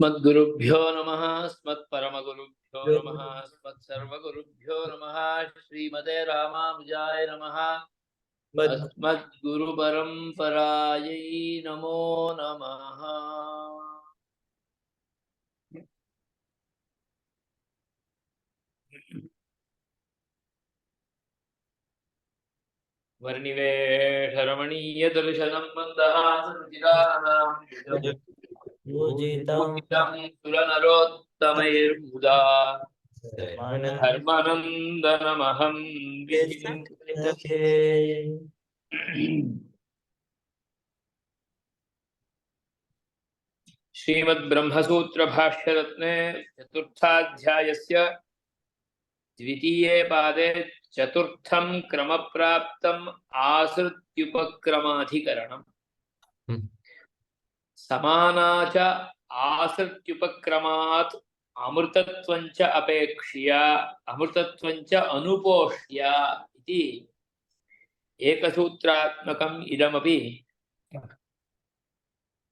अस्मद्गुरुभ्यो नमः अस्मत्परमगुरुभ्यो नमः अस्मत्सर्वगुरुभ्यो नमः श्रीमते रामानुजाय नमः अस्मद्गुरुपरम्परायै नमो नमः। वर्णिवेशरमणीयदर्शनं मन्दहासरुचिराणां सुरनरोत्तमैर्मुदा धर्मानन्दनमहं विचिन्तये। श्रीमद्ब्रह्मसूत्रभाष्यरत्ने चतुर्थाध्यायस्य द्वितीये पादे चतुर्थं क्रमप्राप्तम् आसृत्युपक्रमाधिकरणम्। समानाच आसृत्युपक्रमात् अमृतत्वञ्च अपेक्ष्य अमृतत्वञ्च अनुपोष्य इति एकसूत्रात्मकम् इदमपि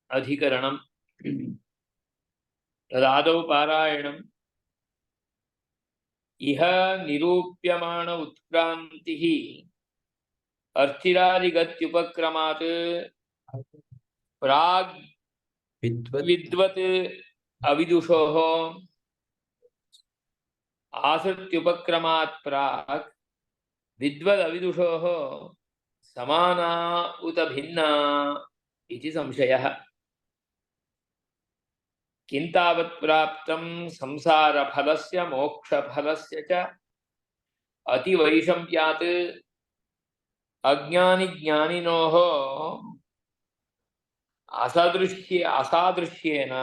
अधिकरणम्। तदादौ पारायणम्। इह निरूप्यमाण उत्क्रान्तिः अर्थिरादिगत्युपक्रमात् प्राग् विद्वत् अविदुषोः आसृत्युपक्रमात् प्राक् विद्वद् अविदुषोः समाना उत भिन्ना इति संशयः। किन्तावत् प्राप्तं संसारफलस्य मोक्षफलस्य च अतिवैषम्यात् अज्ञानिज्ञानिनोः असादृश्येन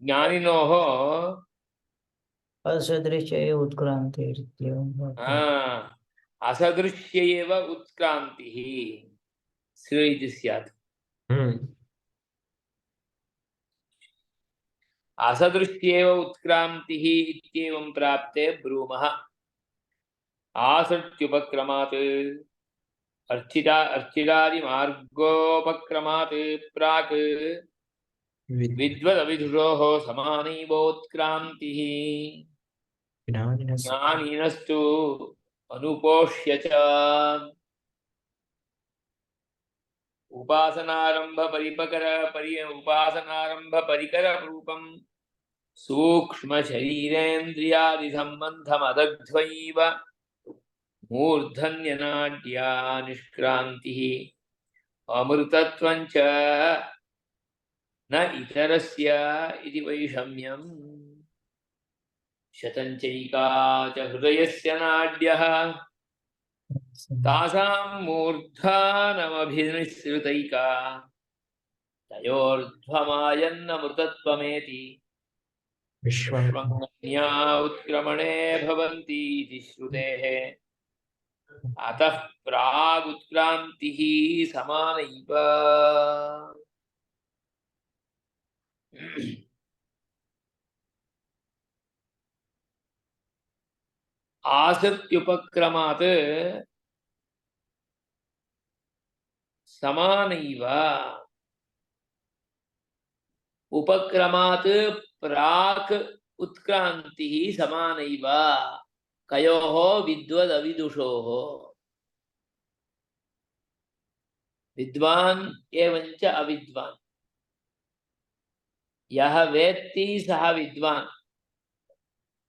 ज्ञानिनोः असदृश्य उत्क्रांति असदृश्य एव उत्क्रान्तिः इति स्यात्। असदृश्येव उत्क्रान्तिः इत्येवं प्राप्ते ब्रूमः। आसृत्युपक्रमात् अर्चिरादिमार्गोपक्रमात् प्राक् विद्वदविदुषोः समानैवोत्क्रान्तिः ज्ञानिनस्तु अनुपोष्य च उपासनारंभ परिकर रूपं सूक्ष्म शरीरेन्द्रियादि संबन्धमदग्ध्वैव मूर्धन्यनाड्या निष्क्रान्तिः अमृतत्वञ्च न इतरस्य इति वैषम्यम्। शतञ्चैका च हृदयस्य नाड्यः तासां मूर्धानमभिनिसृतैका तयोर्ध्वमायन्नमृतत्वमेति विश्वज्ञा उत्क्रमणे भवन्ति इति श्रुतेः। अतः प्रागुत्क्रान्तिः समानैव। आसृत्युपक्रमात् समानैव उपक्रमात् प्राक् उत्क्रान्तिः समानैव कयोः विद्वदविदुषोः। विद्वान् एवञ्च अविद्वान्। यः वेत्ति सः विद्वान्,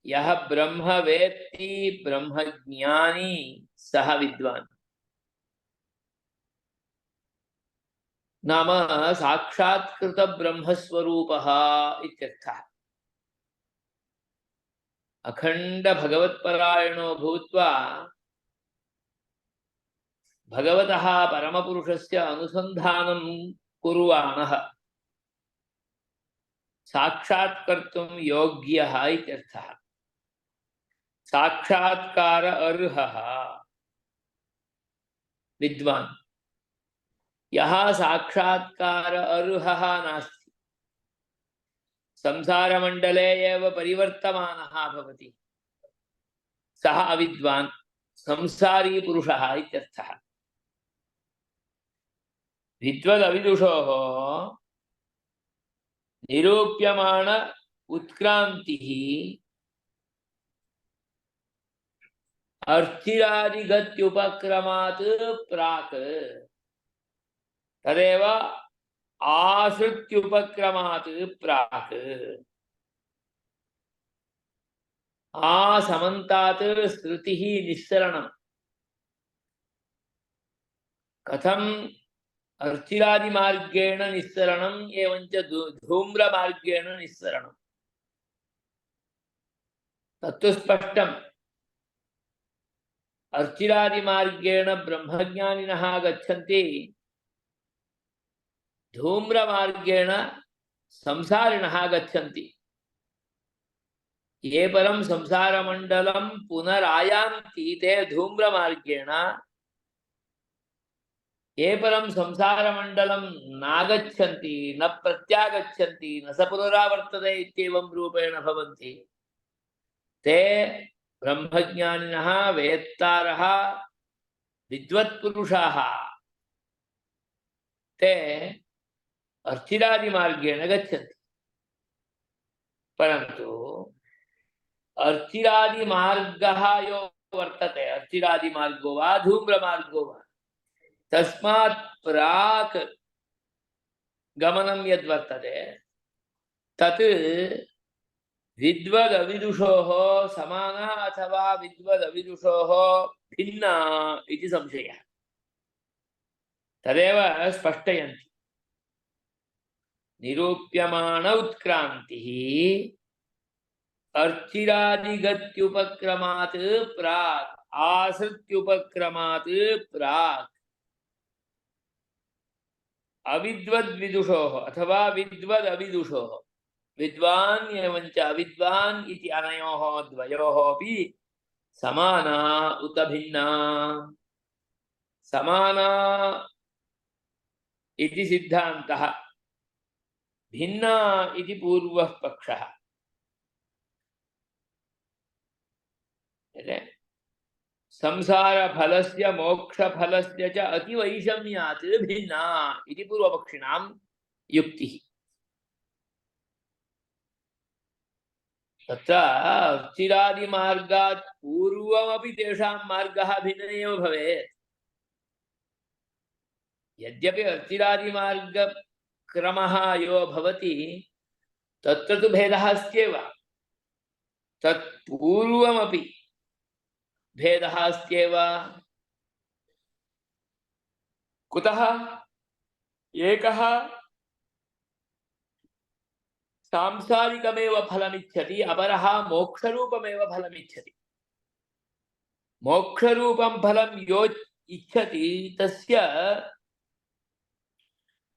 यः ब्रह्म वेत्ति ब्रह्मज्ञानी सः विद्वान्। नाम साक्षात्कृत ब्रह्मस्वरूपः इत्यर्थः। अखंड भगवत्परायणो भूत्वा भगवतः परमपुरुषस्य अनुसन्धानं कुर्वाणः साक्षात्कर्तुं योग्यः इत्यर्थः। साक्षात्कार अर्हः विद्वान्। यः साक्षात्कार अर्हः नास्ति, संसारमण्डले एव परिवर्तमानः भवति, सः अविद्वान् संसारी पुरुषः इत्यर्थः। विद्वदविदुषोः निरूप्यमाण उत्क्रांतिः अर्चिरादिगत्युपक्रमात् प्राक् तदेव आश्रित्युपक्रमात् प्राक् समन्तात् श्रुतिः निस्सरणम् कथम् अर्चिरादिमार्गेण निस्सरणम् एवञ्च धूम्रमार्गेण निस्सरणम् तत्तु स्पष्टम् अर्चिरादिमार्गेण ब्रह्मज्ञानिनः गच्छन्ति धूम्रमार्गेण संसारिणः गच्छन्ति ये परं संसारमण्डलं पुनरायान्ति ते धूम्रमार्गेण ये परं संसारमण्डलं नागच्छन्ति न प्रत्यागच्छन्ति न स पुनरावर्तते इत्येवं रूपेण भवन्ति ते ब्रह्मज्ञानिनः वेत्तारः विद्वत्पुरुषाः ते अर्चिरादिमार्गेण गच्छन्ति परन्तु अर्चिरादिमार्गः यो वर्तते अर्चिरादिमार्गो वा धूम्रमार्गो वा तस्मात् प्राक् गमनं यद्वर्तते तत् विद्वदविदुषोः समाना अथवा विद्वदविदुषोः भिन्ना इति संशयः तदेव स्पष्टयन्ति निरूप्यमाण उत्क्रान्तिः अर्चिरादिगत्युपक्रमात् प्राक् आश्रित्युपक्रमात् प्राक् अविद्वद्विदुषोः अथवा विद्वदविदुषोः विद्वान् एवञ्च अविद्वान् इति अनयोः द्वयोः अपि समाना उत भिन्ना समाना इति सिद्धान्तः भिन्ना इति पूर्वः पक्षः संसारफलस्य मोक्षफलस्य च अतिवैषम्यात् भिन्ना इति पूर्वपक्षिणां युक्तिः तत्र अर्चिरादिमार्गात् पूर्वमपि तेषां मार्गः भिन्न एव भवेत् यद्यपि अर्चिरादिमार्गक्रमः यो भवति तत्र तु भेदः अस्त्येव तत्पूर्वमपि भेदः अस्त्येव कुतः एकः सांसारिकमेव फलमिच्छति अपरः मोक्षरूपमेव फलमिच्छति मोक्षरूपं फलं यो इच्छति तस्य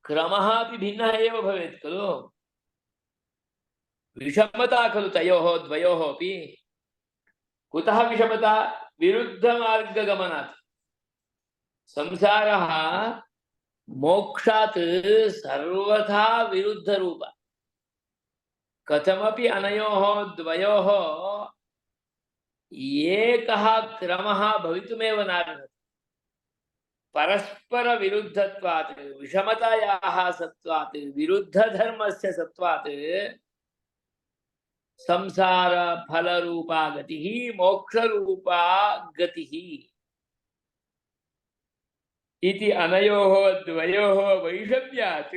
क्रमः अपि भिन्नः एव भवेत् खलु विषमता खलु तयोः द्वयोः अपि कुतः विषमता विरुद्धमार्गगमनात् संसारः मोक्षात् सर्वथा विरुद्धरूप कथमपि अनयोः द्वयोः एकः क्रमः भवितुमेव नार्हति परस्पर विरुद्धत्वात् विषमतायाः सत्त्वात् विरुद्धधर्मस्य सत्त्वात् संसार फलरूपा गतिः मोक्षरूपा गतिः इति अनयोः द्वयोः वैषम्यात्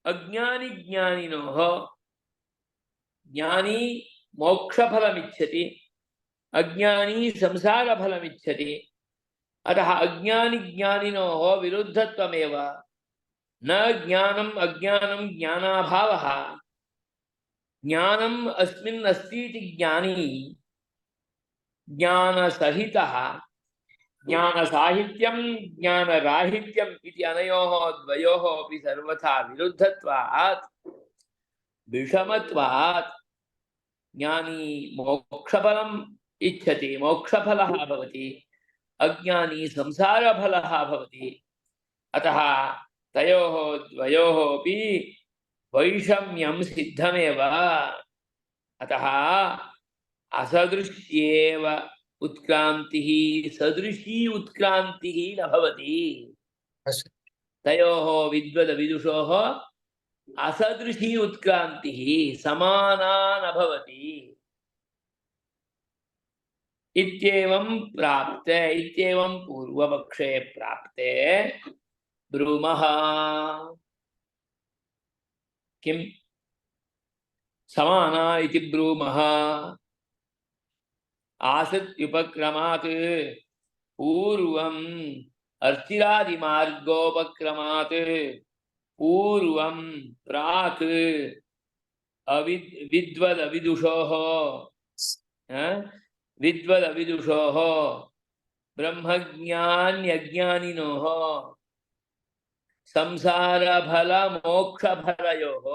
अज्ञानी ज्ञानिनोः ज्ञानी मोक्षफलमिच्छति अज्ञानी संसारफलमिच्छति अतः अज्ञानी ज्ञानिनोः विरुद्धत्वमेव न ज्ञानम् अज्ञानं ज्ञानाभावः ज्ञानम् अस्मिन् अस्ति इति ज्ञानी ज्ञानसहितः ज्ञानसाहित्यं ज्ञानराहित्यम् इति अनयोः द्वयोः अपि सर्वथा विरुद्धत्वात् विषमत्वात् ज्ञानी मोक्षफलम् इच्छति मोक्षफलः भवति अज्ञानी संसारफलः भवति अतः तयोः द्वयोः अपि वैषम्यं सिद्धमेव अतः असदृश्येव उत्क्रांतिः सदृशी उत्क्रांतिः न भवति तयोः विद्वद विदुषोः असदृशी उत्क्रान्तिः समाना न भवति इत्येवं प्राप्ते इत्येवं पूर्वपक्षे प्राप्ते ब्रूमः किं समाना इति ब्रूमः आसत्युपक्रमात् पूर्वम् अर्चिरादिमार्गोपक्रमात् पूर्वं प्राक् विद्वदविदुषोः विद्वदविदुषोः ब्रह्मज्ञान्यज्ञानिनोः संसारफलमोक्षफलयोः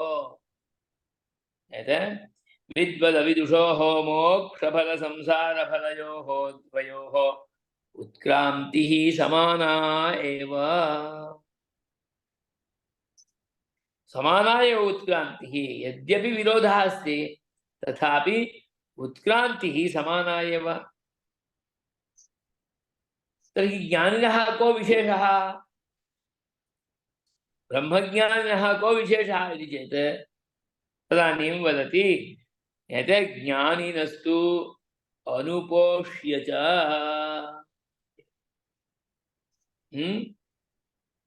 विद्वदविदुषोः मोक्षफलसंसारफलयोः द्वयोः उत्क्रान्तिः समाना एव समाना एव उत्क्रान्तिः यद्यपि विरोधः अस्ति तथापि उत्क्रान्तिः समाना एव तर्हि ज्ञानिनः को विशेषः ब्रह्मज्ञानिनः को विशेषः इति चेत् तदानीं वदति यत् ज्ञानिनस्तु अनुपोष्य च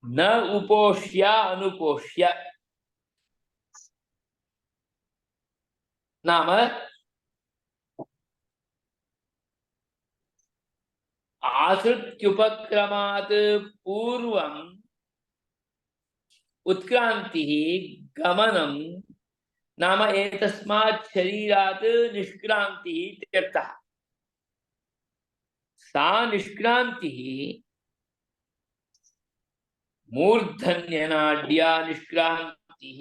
न उपोष्य अनुपोष्य नाम आश्रित्युपक्रमात् पूर्वम् उत्क्रान्तिः गमनं नाम एतस्मात् शरीरात् निष्क्रान्तिः इत्यर्थः सा निष्क्रान्तिः मूर्धन्यनाड्या निष्क्रान्तिः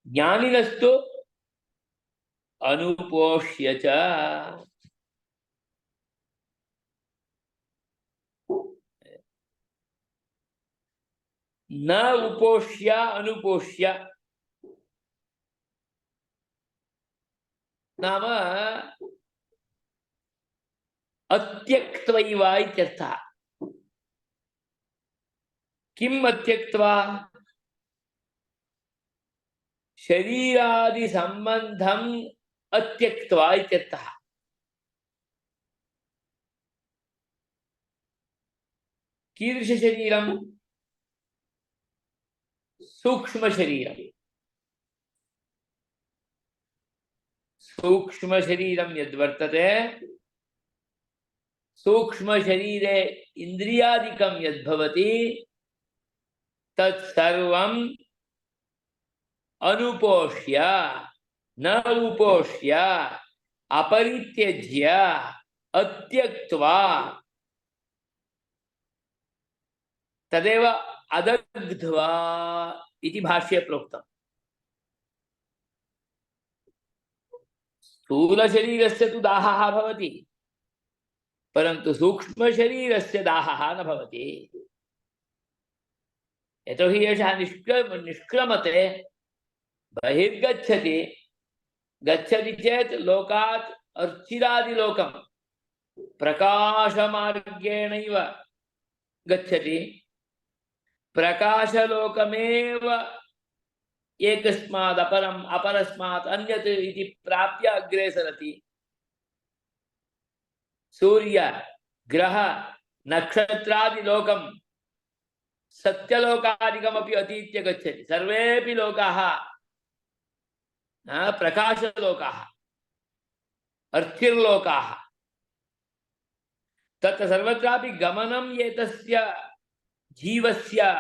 ज्ञानिनस्तु अनुपोष्य च न उपोष्य अनुपोष्य नाम अत्यक्त्वैव इत्यर्थः किम् अत्यक्त्वा शरीरादि संबंधम् अत्यक्त्वा इत्यर्थः कीदृश शरीरं सूक्ष्म शरीरं सूक्ष्म शरीरं यद्वर्तते सूक्ष्म शरीरे इंद्रियादिकं यद्भवति तत्सर्वं अनुपोष्य न उपोष्य अपरित्यज्य अत्यक्त्वा तदेव अदग्ध्वा इति भाष्ये प्रोक्तम् स्थूलशरीरस्य तु दाहः भवति परन्तु सूक्ष्मशरीरस्य दाहः न भवति यतोहि एषः निष्क्रमते बहिर्गच्छति गच्छति चेत् लोकात् अर्चिरादिलोकं प्रकाशमार्गेणैव गच्छति प्रकाशलोकमेव एकस्मात् अपरम् अपरस्मात् अन्यत् इति प्राप्य अग्रे सरति सूर्य ग्रह नक्षत्रादिलोकं सत्यलोकादिकमपि अतीत्य गच्छति सर्वेपि लोकाः प्रकाशलोकाः अर्थिर्लोकाः तत्र सर्वत्रापि गमनं एतस्य जीवस्य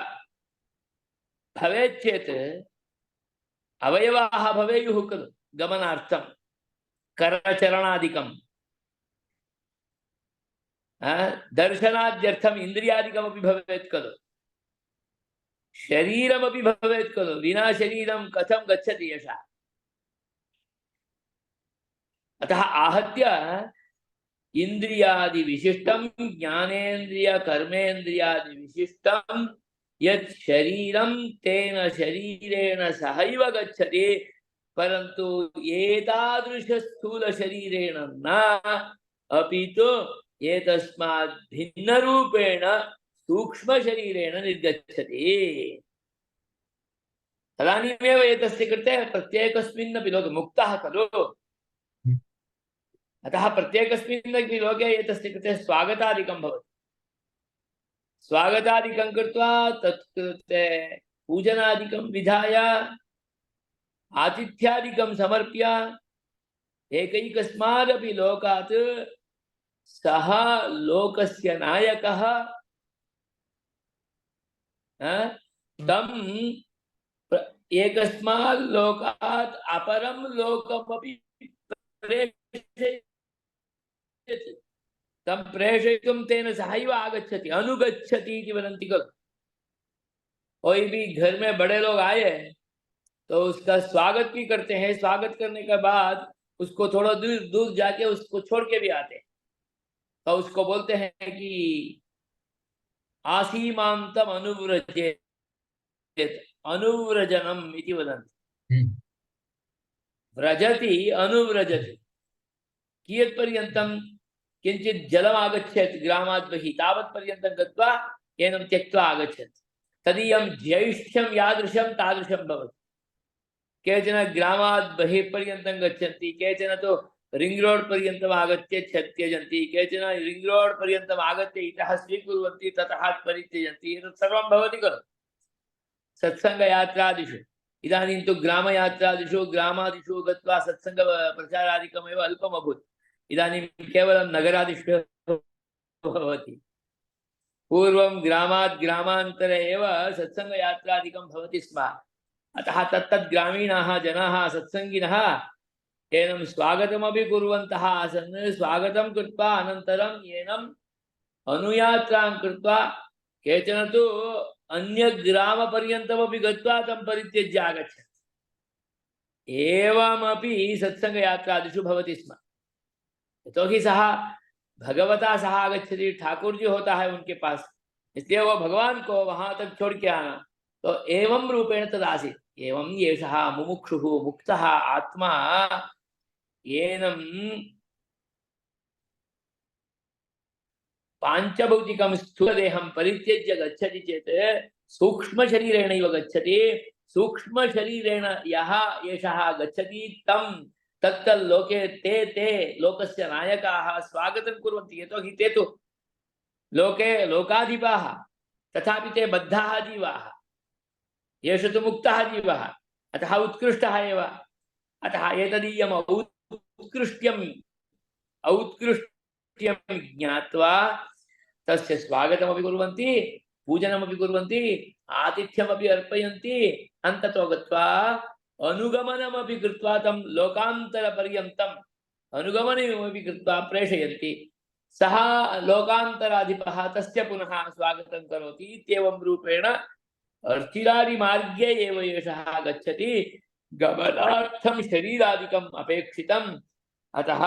भवेत् चेत् अवयवाः भवेयुः खलु गमनार्थं करचरणादिकं दर्शनाद्यर्थम् इन्द्रियादिकमपि भवेत् खलु शरीरमपि भवेत् खलु विना शरीरं कथं गच्छति यशः अतः आहत्य इंद्रियादि विशिष्टं ज्ञानेन्द्रिय कर्मेन्द्रियादि विशिष्टं यत् शरीरं तेन शरीरेण सहैव गच्छति परन्तु एतादृश स्थूल शरीरेण न अपि तु एतस्मात् भिन्नरूपेण सूक्ष्मशरीरेण निर्गच्छति। तदानीमेव एतस्य कृते प्रत्येकस्मिन्नपि लोके मुक्तः खलु, अतः प्रत्येकस्मिन्नपि लोके एतस्य कृते स्वागतादिकं भवति। स्वागतादिकं कृत्वा तत्कृते पूजनादिकं विधाय आतिथ्यादिकं समर्प्य एकैकस्मादपि लोकात् सः लोकस्य नायकः तं एकस्मात् लोकात् अपरं लोकमपि प्रेषयति। तं प्रेषयितुं तेन सहैव आगच्छति, अनुगच्छति इति वदन्ति खलु। कोई भी घर में बड़े लोग आए तो उसका स्वागत भी करते हैं, स्वागत करने के बाद उसको थोड़ा दूर दूर जाके उसको छोड़ के भी आते हैं, तो उसको बोलते हैं कि आसीमांतम अनुव्रजेत, अनुव्रजनम इति वदन्ति। व्रजति अनुव्रजति, कियत्पर्यन्तं किञ्चित् जलम् आगच्छेत् ग्रामात् बहिः, तावत्पर्यन्तं गत्वा एनं त्यक्त्वा आगच्छेत्। तदीयं ज्यैष्ठ्यं यादृशं तादृशं भवति। केचन ग्रामात् बहिः पर्यन्तं गच्छन्ति, केचन तु रिंग रोड पर्यन्तम् आगत्य त्यजन्ति, केचन रिंग रोड पर्यन्तम् आगत्य इतः स्वीकुर्वन्ति ततः परित्यजन्ति। एतत् सर्वं भवति खलु सत्सङ्गयात्रादिषु। इदानीं तु ग्रामयात्रादिषु ग्रामादिषु गत्वा सत्सङ्ग प्रचारादिकमेव अल्पम् अभूत्। इदानीं केवलं नगरादिषु भवति। पूर्वं ग्रामात् ग्रामान्तरे एव सत्सङ्गयात्रादिकं भवति स्म। अतः तत्तद् ग्रामीणाः जनाः सत्सङ्गिनः एनं स्वागतमपि कुर्वन्तः आसन्। स्वागतं कृत्वा अनन्तरं एनम् अनुयात्रां कृत्वा केचन तु अन्यग्रामपर्यन्तमपि गत्वा तं परित्यज्य आगच्छन्ति। एवमपि सत्सङ्गयात्रादिषु भवति स्म। यतोहि सः भगवता सह आगच्छति, ठाकुर जी होता है उनके पास, इसलिए वो भगवान को वहां तक छोड़ के आना। तो एवं रूपेण तदासीत्। एवं येषः मुमुक्षुः मुक्तः आत्मा येनं पांचभौतिकं स्थूलदेहं परित्यज्य गच्छति चेत् सूक्ष्मशरीरेणैव गच्छति। सूक्ष्मशरीरेण यः एषः गच्छति तं तत्तल्लोके ते लोकस्य नायकाः स्वागतं कुर्वन्ति। यतोहि ते तु लोके लोकाधिपाः, तथापि ते बद्धाः जीवाः, एष तु मुक्तः जीवः, अतः उत्कृष्टः एव। अतः एतदीयम् औत्कृष्ट्यं ज्ञात्वा तस्य स्वागतमपि कुर्वन्ति, पूजनमपि कुर्वन्ति, आतिथ्यमपि अर्पयन्ति, अन्ततो गत्वा अनुगमनमपि कृत्वा तं लोकान्तरपर्यन्तम् अनुगमनमपि कृत्वा प्रेषयन्ति। सः लोकान्तराधिपः तस्य पुनः स्वागतं करोति। इत्येवं रूपेण अर्चिरादिमार्गे एव एषः गच्छति। गमनार्थं शरीरादिकम् अपेक्षितम्। अतः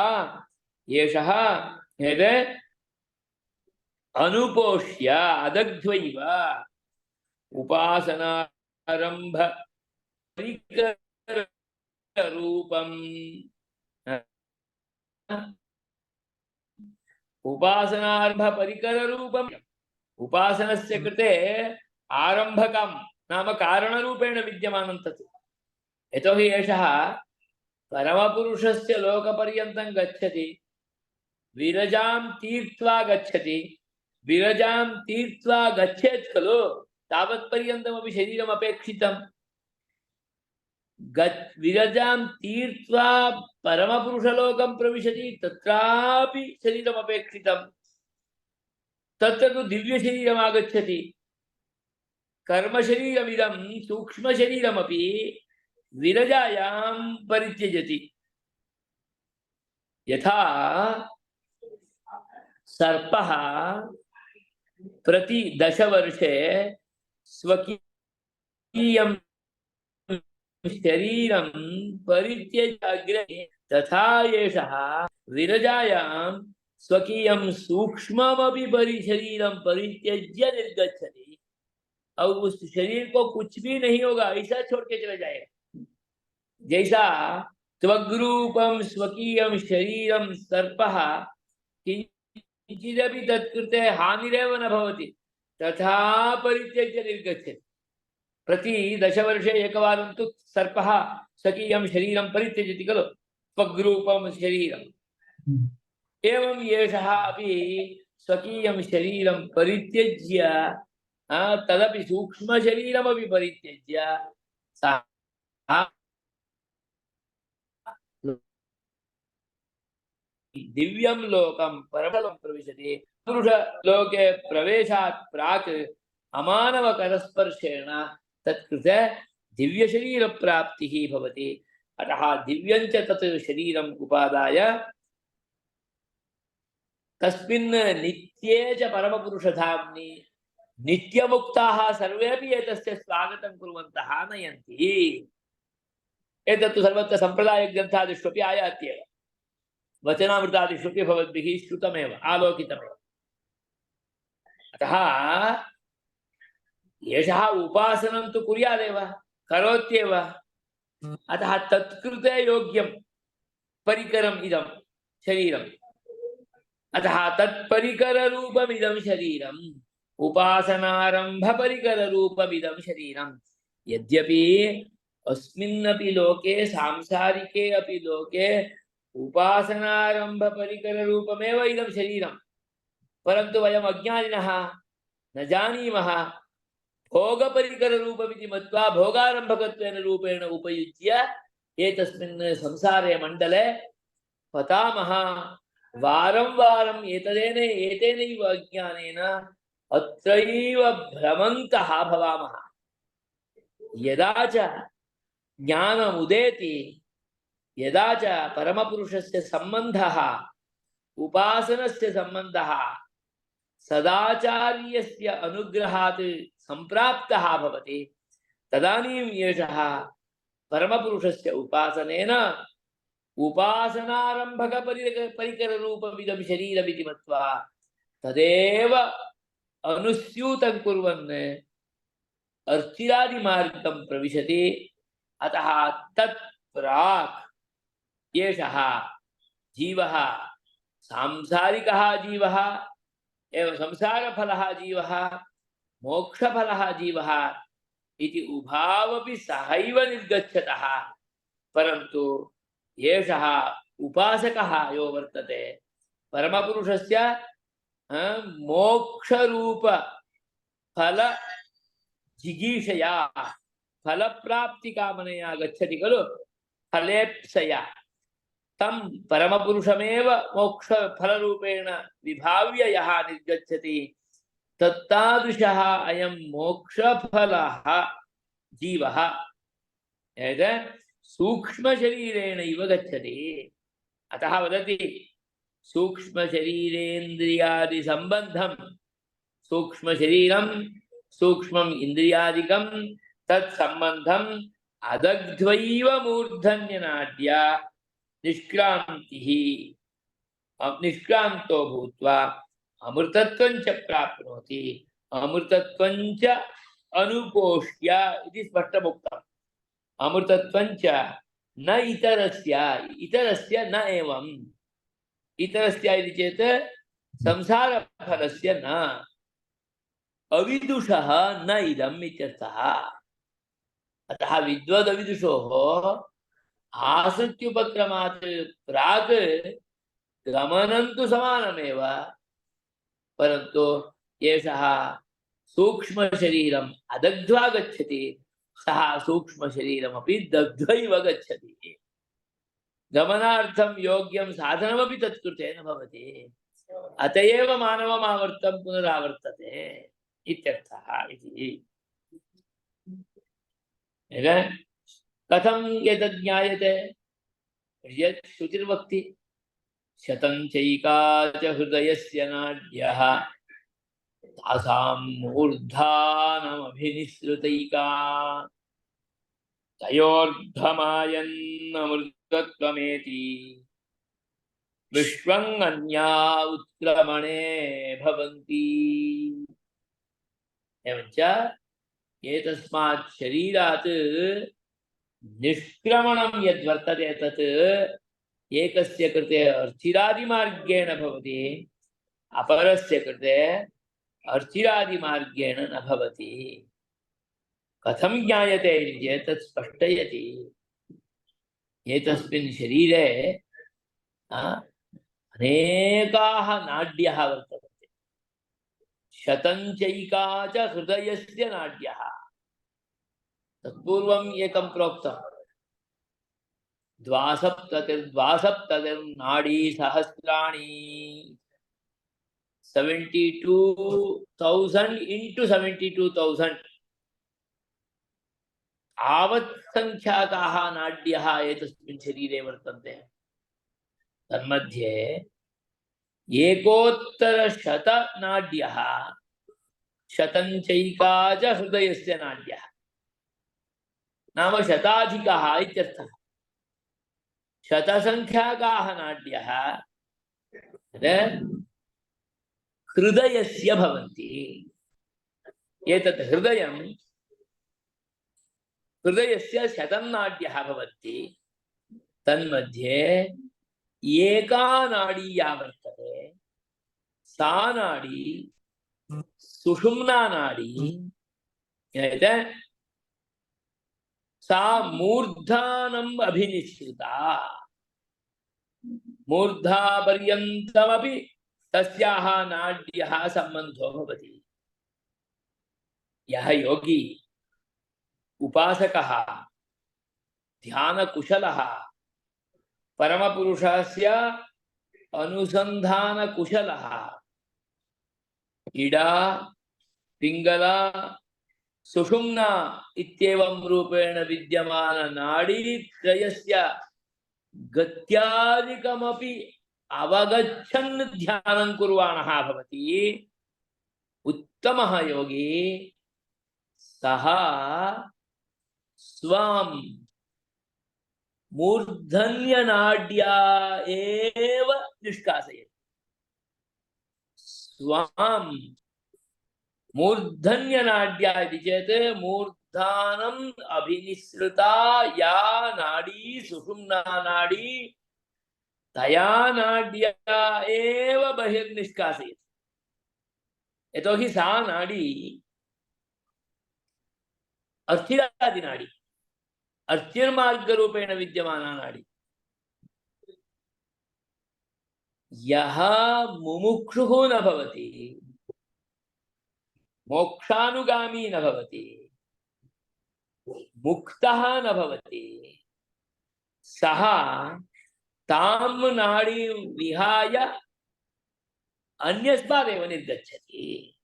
एषः यद् अनुपोष्य अदग्ध्वैव उपासनारम्भ परिकररूपम् उपासनारम्भ परिकररूपम् उपासनस्य कृते आरम्भकं नाम कारणरूपेण विद्यमानं तत्। यतोहि एषः परमपुरुषस्य लोकपर्यन्तं गच्छति, विरजां तीर्त्वा गच्छति। विरजां तीर्त्वा गच्छेत् खलु, तावत्पर्यन्तमपि शरीरम् अपेक्षितम्। विरजां तीर्त्वा परमपुरुषलोकं प्रविशति, तत्रापि शरीरम् अपेक्षितम्। तत्र तु दिव्यशरीरम् आगच्छति। कर्मशरीरमिदं सूक्ष्मशरीरमपि विरजायां परित्यजति। यथा सर्पः प्रति 10 वर्षे स्वकीयं शरीरं परित्यज्य अग्रे, तथा एषः विरजायां स्वकीयं सूक्ष्ममपि शरीरं परित्यज्य निर्गच्छति। और उस शरीर को कुछ भी नहीं होगा, ऐसा छोड़ के चला जाएगा। जैसा त्वग्रूपं स्वकीयं शरीरं सर्पः किञ्चिदपि तत्कृते हानिरेव न भवति तथा परित्यज्य निर्गच्छति प्रति 10 वर्षे एकवारं तु सर्पः स्वकीयं शरीरं परित्यजति खलु स्वग्रूपं शरीरम् एवं एषः अपि स्वकीयं शरीरं परित्यज्य तदपि सूक्ष्मशरीरमपि परित्यज्य सः दिव्यं लोकं परमलोकं प्रविशति पुरुषलोके प्रवेशात् प्राक् अमानवकरस्पर्शेण तत्कृते दिव्यशरीरप्राप्तिः भवति अतः दिव्यञ्च तत् शरीरम् उपादाय तस्मिन् नित्ये च परमपुरुषधाम्नि नित्यमुक्ताः सर्वेपि एतस्य स्वागतं कुर्वन्तः नयन्ति एतत्तु सर्वत्र सम्प्रदायग्रन्थादिष्वपि आयात्येव वचनामृतादिष्वपि भवद्भिः श्रुतमेव आलोकितमेव अतः एषः उपासनं तु कुर्यादेव करोत्येव अतः तत्कृते योग्यं परिकरम् इदं शरीरम् अतः तत्परिकररूपमिदं शरीरम् उपासनारम्भपरिकररूपमिदं शरीरं यद्यपि अस्मिन्नपि लोके सांसारिके अपि लोके उपासनारम्भपरिकररूपमेव इदं शरीरं परन्तु वयम् अज्ञानिनः न जानीमः भोगपरिकररूपमिति मत्वा भोगारम्भकत्वेन रूपेण उपयुज्य एतस्मिन् संसारे मण्डले पतामः वारं वारम् एतेनैव अज्ञानेन अत्रैव भ्रमन्तः भवामः यदा च ज्ञानमुदेति यदा च परमपुरुषस्य सम्बन्धः उपासनस्य सम्बन्धः सदाचार्यस्य अनुग्रहात् सम्प्राप्तः भवति तदानीं एषः परमपुरुषस्य उपासनेन उपासनारम्भकपरिकररूपमिदं शरीरमिति मत्वा तदेव अनुस्यूतं कुर्वन् अर्चिरादिमार्गं प्रविशति अतः तत् प्राक् एषः जीवः सांसारिकः जीवः एवं संसारफलः जीवः मोक्षफलः जीवः इति उभावपि सहैव निर्गच्छतः परन्तु एषः उपासकः यो वर्तते परमपुरुषस्य मोक्षरूप फल जिगीषया फलप्राप्तिकामनया गच्छति खलु फलेप्सया तं परमपुरुषमेव मोक्षफलरूपेण विभाव्य यः निर्गच्छति तत्तादृशः अयं मोक्षफलः जीवः सूक्ष्मशरीरेणैव गच्छति अतः वदति सूक्ष्मशरीरेन्द्रियादिसम्बन्धं सूक्ष्मशरीरं सूक्ष्मम् इन्द्रियादिकं तत्सम्बन्धम् अदग्ध्वैव मूर्धन्यनाड्य निष्क्रान्तो भूत्वा अमृतत्वं च प्राप्नोति अमृतत्वं च अनुपोष्य इति स्पष्टमुक्तम् अमृतत्वं च न इतरस्य न एवम् इतरस्य इति चेत् संसारफलस्य न अविदुषः न इदम् इत्यर्थः अतः विद्वदविदुषोः आसक्त्युपक्रमात् प्राक् गमनं तु समानमेव परन्तु एषः सूक्ष्मशरीरम् अदग्ध्वा गच्छति सः सूक्ष्मशरीरमपि दग्ध्वैव गच्छति गमनार्थं योग्यं साधनमपि तत्कृते न भवति अत एव मानवमावर्तं पुनरावर्तते इत्यर्थः इति कथं एतद् ज्ञायते यत् श्रुतिर्वक्ति शतं चैका च हृदयस्य नाड्यः तासां मूर्धानमभिनिसृतैका तयोर्धमायन्नमृतत्वमेति विश्वङ्गन्या उत्क्रमणे भवन्ति एवञ्च एतस्मात् शरीरात् निष्क्रमणं यद्वर्तते तत् एकस्य कृते अर्चिरादिमार्गेण भवति अपरस्य कृते अर्चिरादिमार्गेण न भवति। कथं ज्ञायते इति चेत् तत् स्पष्टयति। एतस्मिन् शरीरे अनेकाः नाड्यः वर्तन्ते। शतञ्चैका च हृदयस्य नाड्यः। तत्पूर्वम् एकं प्रोक्तं द्वासप्ततिर्नाडी सहस्राणि 72,000 into 72,000 तावत् संख्याकाः नाड्यः एतस्मिन् शरीरे वर्तन्ते। तन्मध्ये एकोत्तरशत नाड्यः शतञ्चैका च हृदयस्य नाड्यः नाम शताधिकः इत्यर्थः। शतसंख्याकाः नाड्यः हृदयस्य भवन्ति। एतत् हृदयस्य शतं नाड्यः भवन्ति। तन्मध्ये एका नाडी या वर्तते सा नाडी सुषुम्ना नाडी। सा मूर्धानम् अभिनिश्रिता। मूर्धापर्यन्तमपि तस्याः नाड्यः सम्बन्धो भवति। यः योगी उपासकः ध्यानकुशलः परमपुरुषस्य अनुसन्धानकुशलः इडा पिङ्गला सुषुम्ना इत्येवं रूपेण विद्यमान नाडीत्रयस्य गत्यादिकमपि अवगच्छन् ध्यानं कुर्वाणः भवति उत्तमः योगी। सः स्वां मूर्धन्यनाड्या एव निष्कासयति। स्वां मूर्धन्यनाड्या इति चेत् मूर्धानम् अभिनिसृता या नाडी सुषुम्ना नाडी तया नाड्या एव बहिर्निष्कासयति। यतोहि सा नाडी अर्चिरादिनाडी अर्चिर्मार्गरूपेण विद्यमाना नाडी। यः मुमुक्षुः न भवति मोक्षानुगामी न भवति मुक्तः न भवति सः तां नाडी विहाय अन्यस्मादेव निर्गच्छति।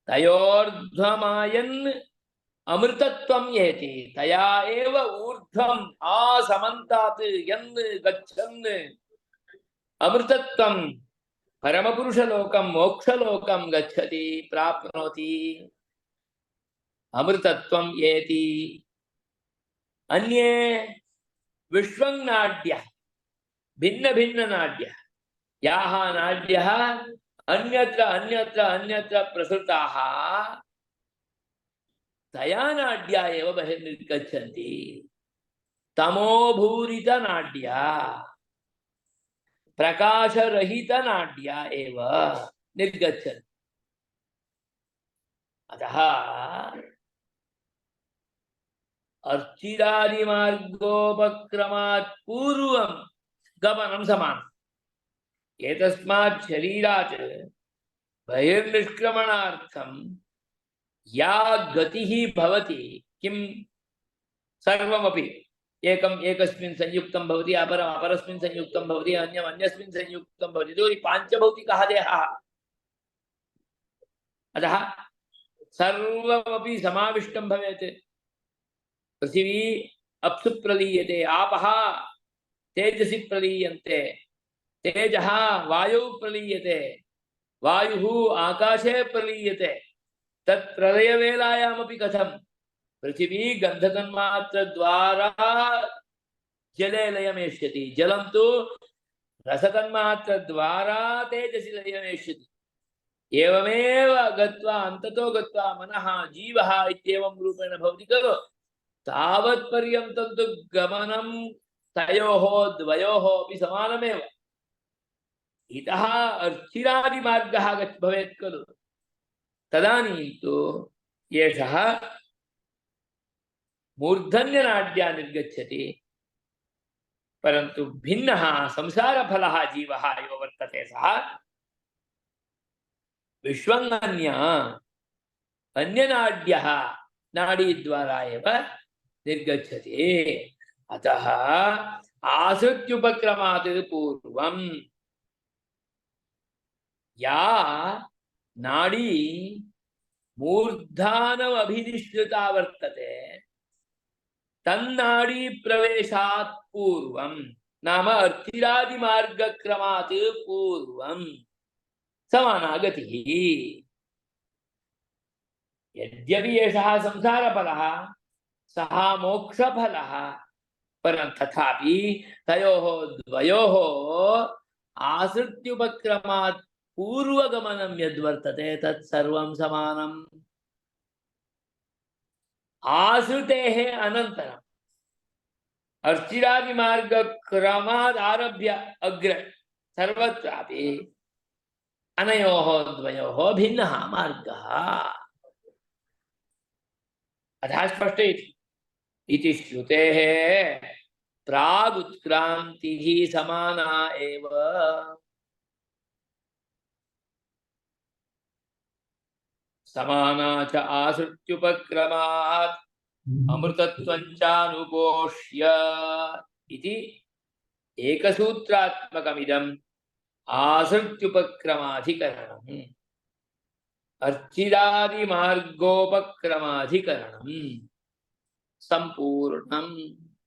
तयोर्ध्वमायन् अमृतत्वं येति तया एव ऊर्ध्वम् आसमन्तात् यन् गच्छन् अमृतत्वं परमपुरुषलोकं मोक्षलोकं गच्छति प्राप्नोति। अमृतत्वं येति। अन्ये विश्वनाड्यः भिन्न भिन्न नाड्यः याः नाड्यः अन्यत्र अन्यत्र अन्यत्र प्रसृताः तया नाड्या एव बहिर्निर्गच्छन्ति। तमोभूरित नाड्या प्रकाशरहित नाड्या एव निर्गच्छन्ति। अतः अर्चिरादिमार्गोपक्रमात् पूर्वं गमनं समानम्। एतस्मात् शरीरात् बहिर्निष्क्रमणार्थं या गतिः भवति किं सर्वमपि एकम् एकस्मिन् संयुक्तं भवति अपरम् अपरस्मिन् संयुक्तं भवति अन्यम् अन्यस्मिन् संयुक्तं भवति। यतोहि पाञ्चभौतिकः देहः। अतः सर्वमपि समाविष्टं भवेत्। पृथिवी अप्सु प्रलीयते आपः तेजसि प्रलीयन्ते तेजः वायौ प्रलीयते वायुः आकाशे प्रलीयते। तत्प्रलयवेलायामपि कथं पृथिवी गन्धतन्मात्रद्वारा जले लयमेष्यति जलं तु रसतन्मात्रद्वारा तेजसि लयमेष्यति। एवमेव गत्वा अन्ततो गत्वा मनः जीवः इत्येवं रूपेण भवति खलु। तावत्पर्यन्तं तु गमनं तयोः द्वयोः अपि समानमेव। इतः अर्चिरादिमार्गः भवेत् खलु तदानीं तु एषः मूर्धन्यनाड्या निर्गच्छति परन्तु भिन्नः संसारफलः जीवः यो वर्तते सः विश्वङ्गन्य अन्यनाड्यः नाडीद्वारा एव निर्गच्छति अतः आसृत्युपक्रमात् पूर्वं या नाडी मूर्धानमभिनिश्रिता वर्तते तन्नाडी प्रवेशात् पूर्वं नाम अर्चिरादिमार्गक्रमात् पूर्वं समानागतिः यद्यपि एषः संसारफलः सः मोक्षफलः परन्तु तथापि तयोः द्वयोः आसृत्युपक्रमात् पूर्वगमनं यद्वर्तते तत्सर्वं समानम् आसृतेः अनन्तरम् अर्चिरादिमार्गक्रमात् आरभ्य अग्रे सर्वत्रापि अनयोः द्वयोः भिन्नः मार्गः अतः स्पष्टे इति श्रुतेः प्रागुत्क्रान्तिः समाना एव समाना च आसृत्युपक्रमात् अमृतत्वञ्चानुपोष्य इति एकसूत्रात्मकमिदम् आसृत्युपक्रमाधिकरणम् अर्चिरादिमार्गोपक्रमाधिकरणम् सम्पूर्णम्।